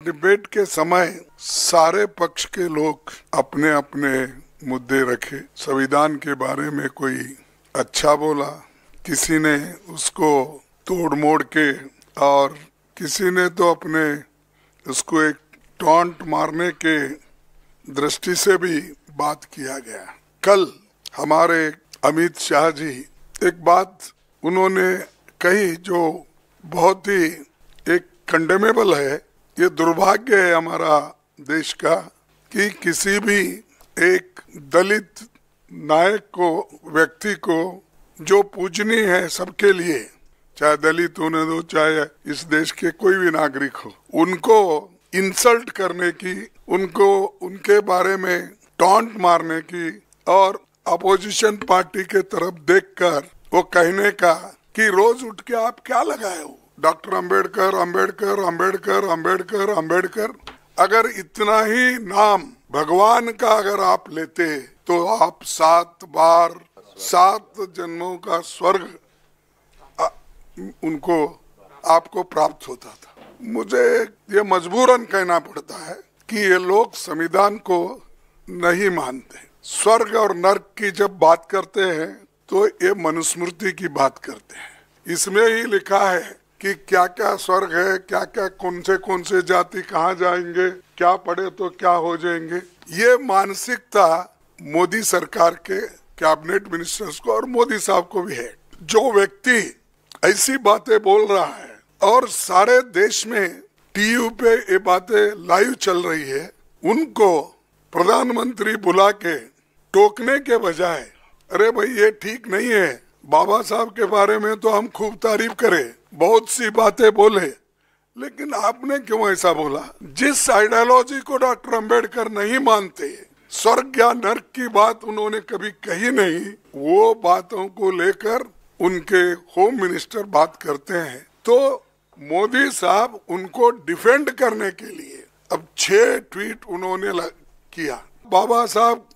Debate के समय सारे पक्ष के लोग अपने अपने मुद्दे रखे। संविधान के बारे में कोई अच्छा बोला, किसी ने उसको तोड़ मोड़ के, और किसी ने तो अपने उसको एक टॉन्ट मारने के दृष्टि से भी बात किया गया। कल हमारे अमित शाह जी एक बात उन्होंने कही जो बहुत ही एक कंडेमेबल है। ये दुर्भाग्य है हमारा देश का कि किसी भी एक दलित नायक को, व्यक्ति को जो पूजनीय है सबके लिए, चाहे दलित होने दो चाहे इस देश के कोई भी नागरिक हो, उनको इंसल्ट करने की, उनको उनके बारे में टॉन्ट मारने की और अपोजिशन पार्टी के तरफ देखकर वो कहने का कि रोज उठ के आप क्या लगाए हो, डॉक्टर अंबेडकर अंबेडकर अंबेडकर अंबेडकर अंबेडकर। अगर इतना ही नाम भगवान का अगर आप लेते तो आप 7 बार 7 जन्मों का स्वर्ग उनको आपको प्राप्त होता था। मुझे ये मजबूरन कहना पड़ता है कि ये लोग संविधान को नहीं मानते। स्वर्ग और नर्क की जब बात करते हैं तो ये मनुस्मृति की बात करते हैं। इसमें ही लिखा है कि क्या क्या स्वर्ग है, क्या क्या कौन से जाति कहाँ जाएंगे, क्या पढ़े तो क्या हो जाएंगे। ये मानसिकता मोदी सरकार के कैबिनेट मिनिस्टर्स को और मोदी साहब को भी है। जो व्यक्ति ऐसी बातें बोल रहा है और सारे देश में टीवी पे ये बातें लाइव चल रही है, उनको प्रधानमंत्री बुला के टोकने के बजाय, अरे भाई ये ठीक नहीं है, बाबा साहब के बारे में तो हम खूब तारीफ करें, बहुत सी बातें बोले, लेकिन आपने क्यों ऐसा बोला। जिस आइडियोलॉजी को डॉक्टर अंबेडकर नहीं मानते, स्वर्ग या नर्क की बात उन्होंने कभी कही नहीं, वो बातों को लेकर उनके होम मिनिस्टर बात करते हैं। तो मोदी साहब उनको डिफेंड करने के लिए अब 6 ट्वीट उन्होंने किया। बाबा साहब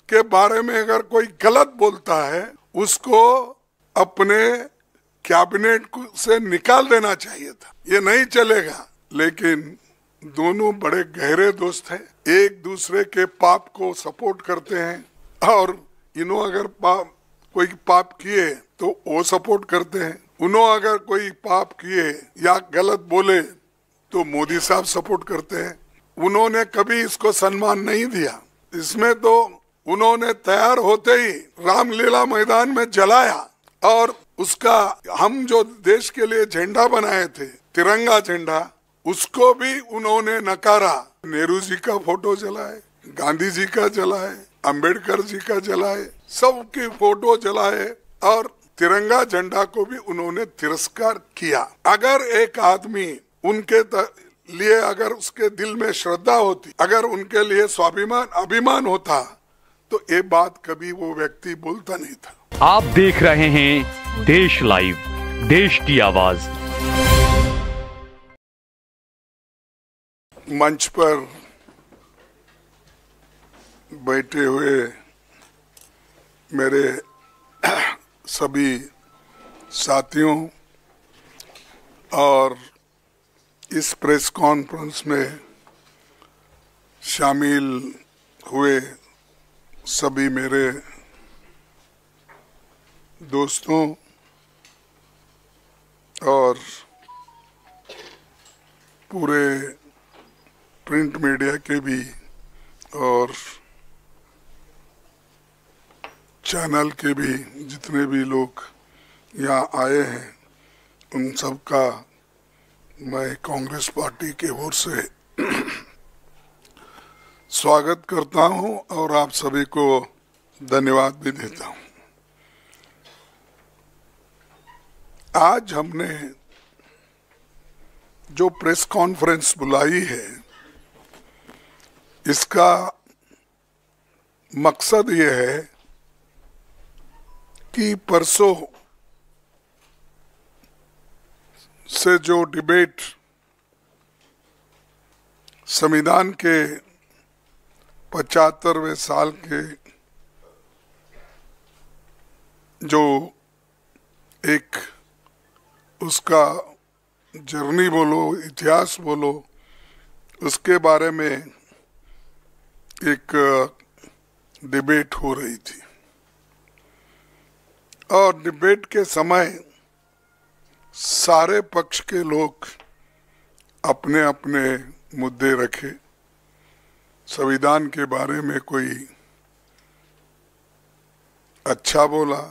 के बारे में अगर कोई गलत बोलता है उसको अपने कैबिनेट से निकाल देना चाहिए था, ये नहीं चलेगा। लेकिन दोनों बड़े गहरे दोस्त हैं, एक दूसरे के पाप को सपोर्ट करते हैं और इन्हों अगर कोई पाप किए तो वो सपोर्ट करते हैं, उन्हों अगर कोई पाप किए या गलत बोले तो मोदी साहब सपोर्ट करते हैं। उन्होंने कभी इसको सम्मान नहीं दिया। इसमें तो उन्होंने तैयार होते ही रामलीला मैदान में जलाया और उसका हम जो देश के लिए झंडा बनाए थे, तिरंगा झंडा, उसको भी उन्होंने नकारा। नेहरू जी का फोटो जलाए, गांधी जी का जलाए, अंबेडकर जी का जलाए, सबकी फोटो जलाए और तिरंगा झंडा को भी उन्होंने तिरस्कार किया। अगर एक आदमी उनके लिए, अगर उसके दिल में श्रद्धा होती, अगर उनके लिए स्वाभिमान अभिमान होता तो ये बात कभी वो व्यक्ति बोलता नहीं था। आप देख रहे हैं देश लाइव, देश की आवाज। मंच पर बैठे हुए मेरे सभी साथियों और इस प्रेस कॉन्फ्रेंस में शामिल हुए सभी मेरे दोस्तों और पूरे प्रिंट मीडिया के भी और चैनल के भी जितने भी लोग यहाँ आए हैं, उन सब का मैं कांग्रेस पार्टी के ओर से स्वागत करता हूं और आप सभी को धन्यवाद भी देता हूं। आज हमने जो प्रेस कॉन्फ्रेंस बुलाई है, इसका मकसद ये है कि परसों से जो डिबेट संविधान के 75वें साल के जो एक उसका जर्नी बोलो, इतिहास बोलो, उसके बारे में एक डिबेट हो रही थी और डिबेट के समय सारे पक्ष के लोग अपने अपने मुद्दे रखे। संविधान के बारे में कोई अच्छा बोला,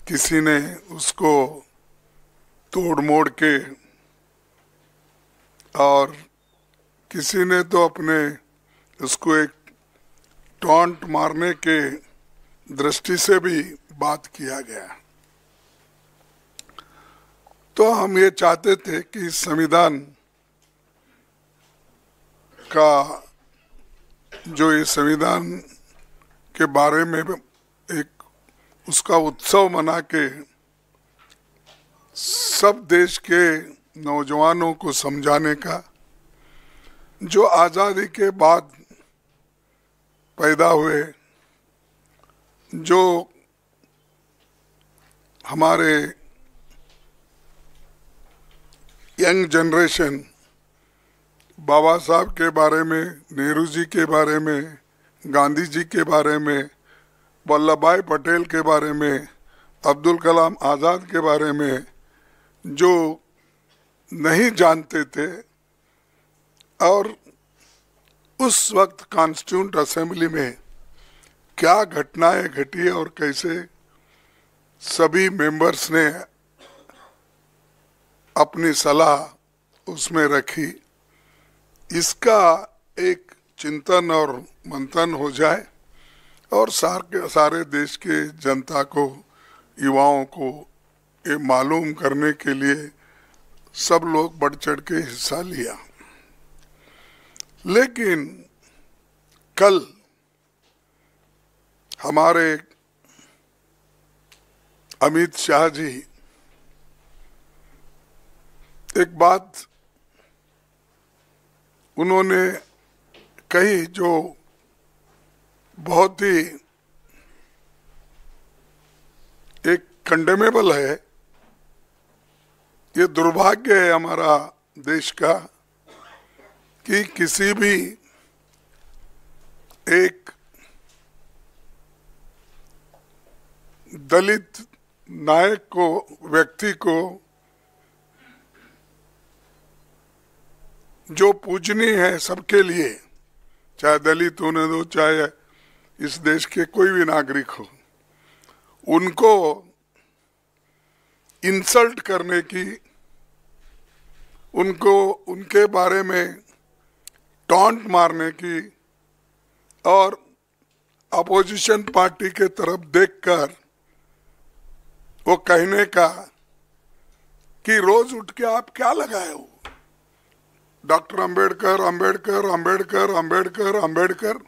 किसी ने उसको तोड़ मोड़ के, और किसी ने तो अपने उसको एक टॉन्ट मारने के दृष्टि से भी बात किया गया। तो हम ये चाहते थे कि संविधान का जो ये संविधान के बारे में एक उसका उत्सव मना के सब देश के नौजवानों को समझाने का, जो आज़ादी के बाद पैदा हुए, जो हमारे यंग जनरेशन बाबा साहब के बारे में, नेहरू जी के बारे में, गांधी जी के बारे में, वल्लभ भाई पटेल के बारे में, अब्दुल कलाम आज़ाद के बारे में जो नहीं जानते थे, और उस वक्त कॉन्स्टिट्यूंट असेंबली में क्या घटनाएं घटी और कैसे सभी मेंबर्स ने अपनी सलाह उसमें रखी, इसका एक चिंतन और मंथन हो जाए और सारे देश के जनता को, युवाओं को ये मालूम करने के लिए सब लोग बढ़ चढ़ के हिस्सा लिया। लेकिन कल हमारे अमित शाह जी एक बात उन्होंने कही जो बहुत ही एक कंडेमेबल है। ये दुर्भाग्य है हमारा देश का कि किसी भी एक दलित नायक को, व्यक्ति को जो पूजनीय है सबके लिए, चाहे दलित होने दो, चाहे इस देश के कोई भी नागरिक हो, उनको इंसल्ट करने की, उनको उनके बारे में टॉन्ट मारने की और अपोजिशन पार्टी के तरफ देखकर वो कहने का कि रोज उठ के आप क्या लगाए हो, डॉक्टर अंबेडकर अंबेडकर अंबेडकर अंबेडकर अंबेडकर।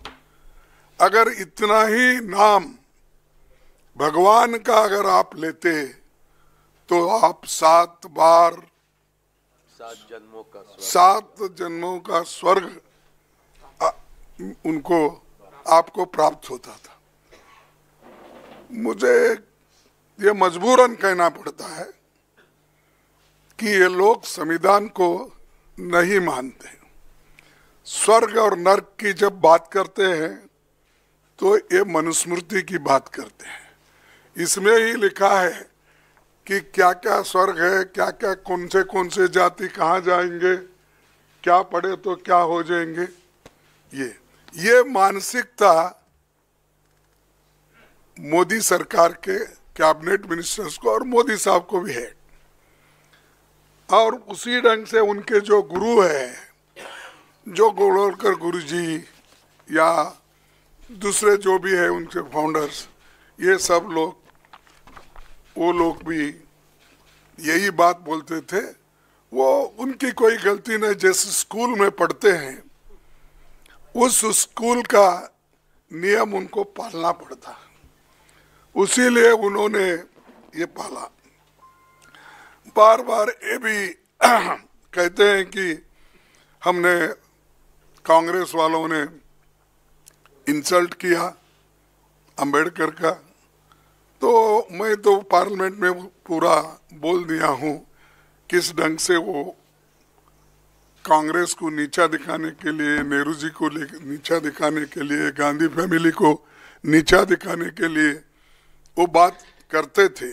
अगर इतना ही नाम भगवान का अगर आप लेते तो आप 7 जन्मों का स्वर्ग उनको आपको प्राप्त होता था। मुझे ये मजबूरन कहना पड़ता है कि ये लोग संविधान को नहीं मानते। स्वर्ग और नर्क की जब बात करते हैं तो ये मनुस्मृति की बात करते हैं। इसमें ही लिखा है कि क्या क्या स्वर्ग है, क्या क्या कौन से जाति कहाँ जाएंगे, क्या पढ़े तो क्या हो जाएंगे। ये मानसिकता मोदी सरकार के कैबिनेट मिनिस्टर्स को और मोदी साहब को भी है, और उसी ढंग से उनके जो गुरु है, जो गोलवलकर गुरु जी या दूसरे जो भी है उनके फाउंडर्स, ये सब लोग, वो लोग भी यही बात बोलते थे। वो उनकी कोई गलती नहीं, जैसे स्कूल में पढ़ते हैं उस स्कूल का नियम उनको पालना पड़ता, उसीलिए उन्होंने ये पाला। बार बार ये भी कहते हैं कि हमने, कांग्रेस वालों ने इंसल्ट किया अंबेडकर का, तो मैं तो पार्लियामेंट में पूरा बोल दिया हूँ किस ढंग से वो कांग्रेस को नीचा दिखाने के लिए, नेहरू जी को नीचा दिखाने के लिए, गांधी फैमिली को नीचा दिखाने के लिए वो बात करते थे,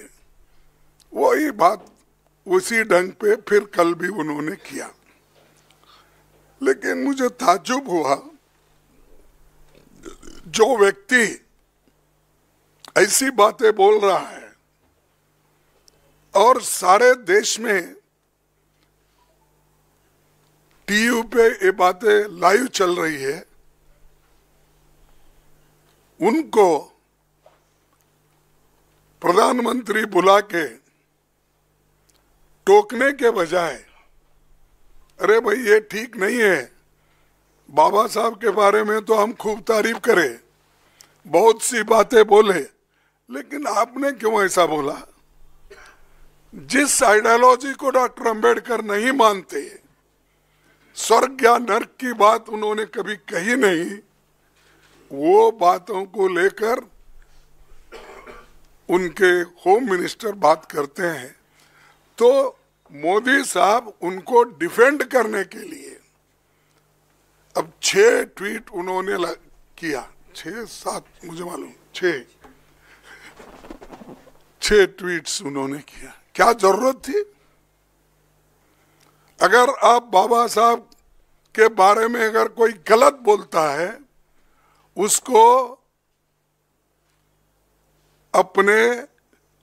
वही बात उसी ढंग पे फिर कल भी उन्होंने किया। लेकिन मुझे ताज्जुब हुआ, जो व्यक्ति ऐसी बातें बोल रहा है और सारे देश में टीवी पे ये बातें लाइव चल रही है, उनको प्रधानमंत्री बुला के टोकने के बजाय, अरे भाई ये ठीक नहीं है, बाबा साहब के बारे में तो हम खूब तारीफ करें, बहुत सी बातें बोले, लेकिन आपने क्यों ऐसा बोला? जिस आइडियोलॉजी को डॉक्टर अंबेडकर नहीं मानते, स्वर्ग या नर्क की बात उन्होंने कभी कही नहीं, वो बातों को लेकर उनके होम मिनिस्टर बात करते हैं। तो मोदी साहब उनको डिफेंड करने के लिए अब 6 ट्वीट उन्होंने किया, 6-7 मुझे मालूम, 6 ट्वीट्स उन्होंने किया। क्या जरूरत थी? अगर आप बाबा साहब के बारे में अगर कोई गलत बोलता है, उसको अपने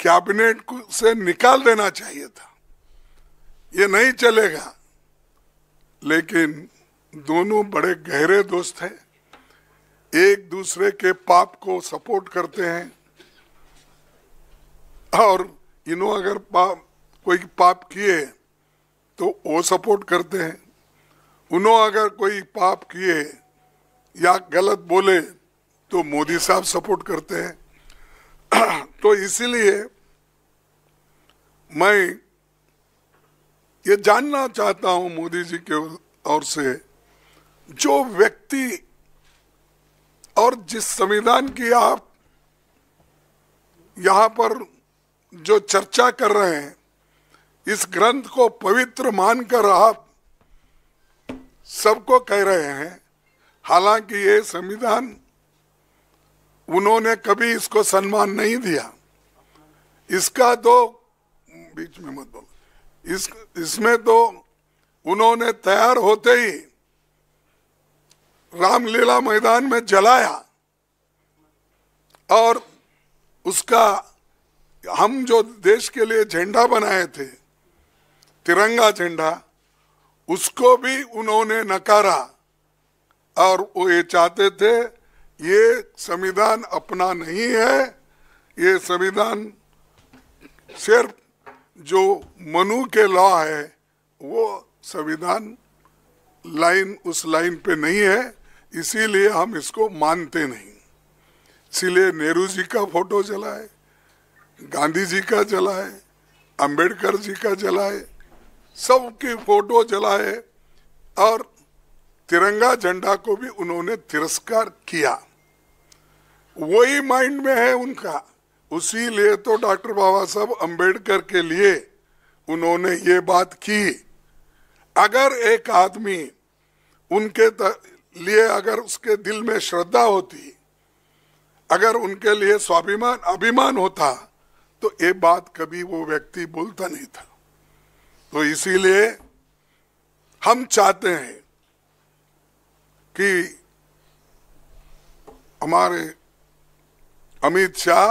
कैबिनेट से निकाल देना चाहिए था, ये नहीं चलेगा। लेकिन दोनों बड़े गहरे दोस्त हैं, एक दूसरे के पाप को सपोर्ट करते हैं, और इन्हों अगर कोई पाप किए तो वो सपोर्ट करते हैं, उन्हों अगर कोई पाप किए या गलत बोले तो मोदी साहब सपोर्ट करते हैं। तो इसीलिए मैं ये जानना चाहता हूं मोदी जी के ओर से, जो व्यक्ति और जिस संविधान की आप यहाँ पर जो चर्चा कर रहे हैं, इस ग्रंथ को पवित्र मानकर आप सबको कह रहे हैं, हालांकि ये संविधान उन्होंने कभी इसको सम्मान नहीं दिया। इसका तो बीच में मत बोलो, इसमें तो उन्होंने तैयार होते ही रामलीला मैदान में जलाया, और उसका हम जो देश के लिए झंडा बनाए थे, तिरंगा झंडा, उसको भी उन्होंने नकारा, और वो ये चाहते थे ये संविधान अपना नहीं है, ये संविधान सिर्फ जो मनु के लॉ है वो संविधान लाइन उस लाइन पे नहीं है, इसीलिए हम इसको मानते नहीं। इसीलिए नेहरू जी का फोटो जलाए, गांधी जी का जलाए, अंबेडकर जी का जलाए, सबकी फोटो जलाए, और तिरंगा झंडा को भी उन्होंने तिरस्कार किया। वही माइंड में है उनका, उसी लिए तो डॉक्टर बाबा साहब अंबेडकर के लिए उन्होंने ये बात की। अगर एक आदमी उनके लिए अगर उसके दिल में श्रद्धा होती, अगर उनके लिए स्वाभिमान अभिमान होता, तो ये बात कभी वो व्यक्ति बोलता नहीं था। तो इसीलिए हम चाहते हैं कि हमारे अमित शाह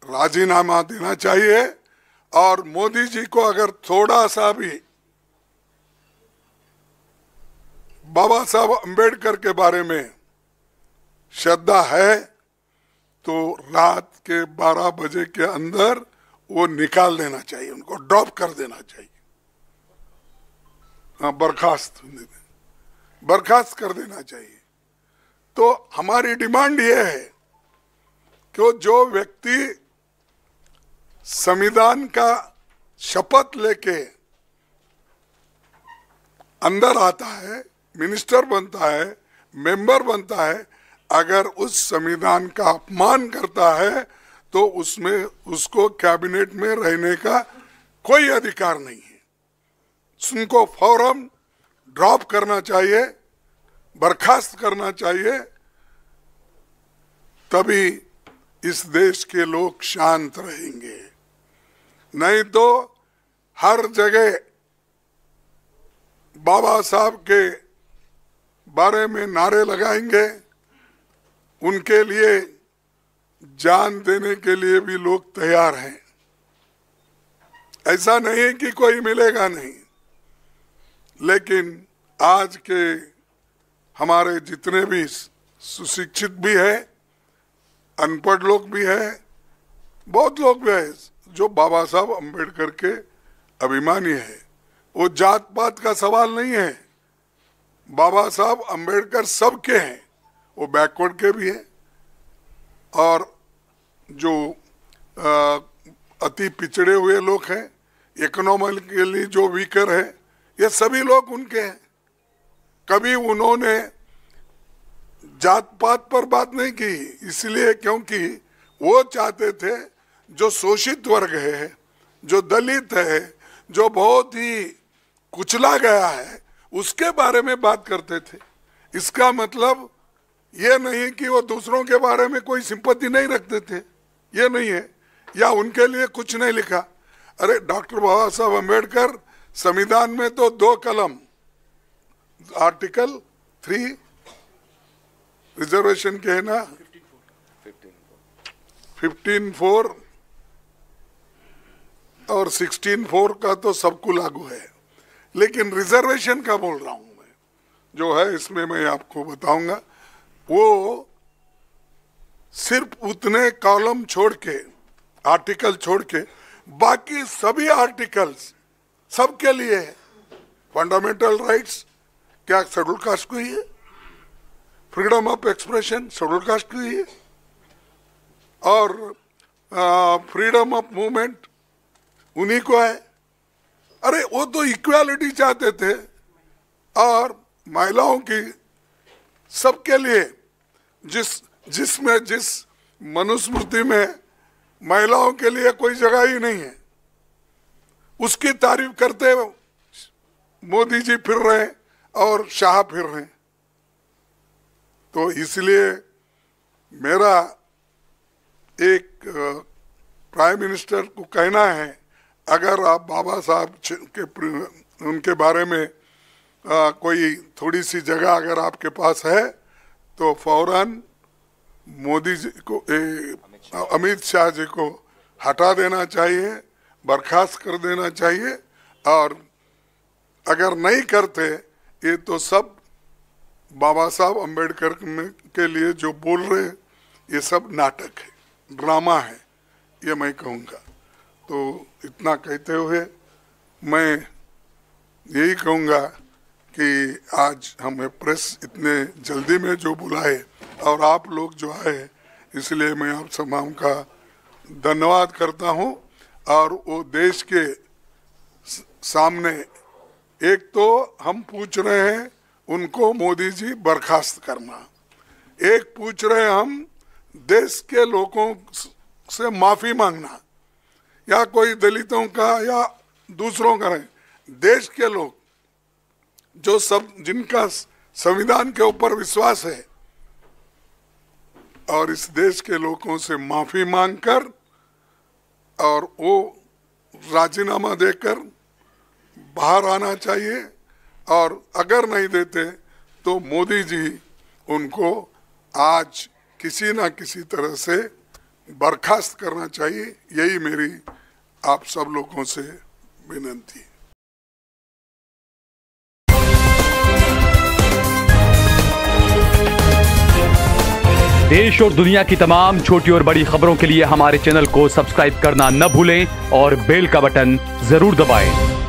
राजीनामा देना चाहिए, और मोदी जी को अगर थोड़ा सा भी बाबा साहब अंबेडकर के बारे में श्रद्धा है तो रात के 12 बजे के अंदर वो निकाल देना चाहिए, उनको ड्रॉप कर देना चाहिए। हाँ, बर्खास्त कर देना चाहिए। तो हमारी डिमांड ये है कि जो व्यक्ति संविधान का शपथ लेके अंदर आता है, मिनिस्टर बनता है, मेंबर बनता है, अगर उस संविधान का अपमान करता है तो उसमें उसको कैबिनेट में रहने का कोई अधिकार नहीं है। उनको फौरन ड्रॉप करना चाहिए, बर्खास्त करना चाहिए, तभी इस देश के लोग शांत रहेंगे। नहीं तो हर जगह बाबा साहब के बारे में नारे लगाएंगे, उनके लिए जान देने के लिए भी लोग तैयार हैं। ऐसा नहीं कि कोई मिलेगा नहीं, लेकिन आज के हमारे जितने भी सुशिक्षित भी है, अनपढ़ लोग भी है, बहुत लोग भी है जो बाबा साहब अम्बेडकर के अभिमानी है। वो जात पात का सवाल नहीं है, बाबा साहब अम्बेडकर सबके हैं, वो बैकवर्ड के भी हैं और जो अति पिछड़े हुए लोग हैं, इकोनॉमिकली जो वीकर है, ये सभी लोग उनके हैं। कभी उन्होंने जात पात पर बात नहीं की, इसलिए क्योंकि वो चाहते थे जो शोषित वर्ग है, जो दलित है, जो बहुत ही कुचला गया है, उसके बारे में बात करते थे। इसका मतलब ये नहीं कि वो दूसरों के बारे में कोई सिंपैथी नहीं रखते थे, ये नहीं है, या उनके लिए कुछ नहीं लिखा। अरे डॉक्टर बाबा साहब अम्बेडकर संविधान में तो 2 कलम, आर्टिकल 3 रिजर्वेशन के है ना, 15(4) और 16(4) का तो सबको लागू है, लेकिन रिजर्वेशन का बोल रहा हूं मैं, जो है इसमें मैं आपको बताऊंगा। वो सिर्फ उतने कॉलम छोड़ के, आर्टिकल छोड़ के, बाकी सभी आर्टिकल्स सबके लिए है। फंडामेंटल राइट्स क्या शेड्यूल कास्ट को ही है, freedom of expression schedule caste को ही है, और फ्रीडम ऑफ मूवमेंट उन्हीं को है। अरे वो तो इक्वालिटी चाहते थे, और महिलाओं की सबके लिए जिस मनुस्मृति में महिलाओं के लिए कोई जगह ही नहीं है, उसकी तारीफ करते मोदी जी फिर रहे और शाह फिर रहे। तो इसलिए मेरा एक प्राइम मिनिस्टर को कहना है, अगर आप बाबा साहब के उनके बारे में कोई थोड़ी सी जगह अगर आपके पास है, तो फौरन मोदी जी को, अमित शाह जी को हटा देना चाहिए, बर्खास्त कर देना चाहिए। और अगर नहीं करते, ये तो सब बाबा साहब अम्बेडकर के लिए जो बोल रहे हैं, ये सब नाटक है, ड्रामा है, ये मैं कहूँगा। तो इतना कहते हुए मैं यही कहूँगा कि आज हमें प्रेस इतने जल्दी में जो बुलाए और आप लोग जो आए, इसलिए मैं आप तमाम का धन्यवाद करता हूँ। और वो देश के सामने एक तो हम पूछ रहे हैं उनको मोदी जी बर्खास्त करना, एक पूछ रहे हैं हम देश के लोगों से माफी मांगना, या कोई दलितों का या दूसरों का नहीं, देश के लोग जो सब जिनका संविधान के ऊपर विश्वास है, और इस देश के लोगों से माफी मांगकर और वो राजीनामा देकर बाहर आना चाहिए। और अगर नहीं देते तो मोदी जी उनको आज किसी ना किसी तरह से बर्खास्त करना चाहिए। यही मेरी आप सब लोगों से विनती है। देश और दुनिया की तमाम छोटी और बड़ी खबरों के लिए हमारे चैनल को सब्सक्राइब करना न भूलें और बेल का बटन जरूर दबाएं।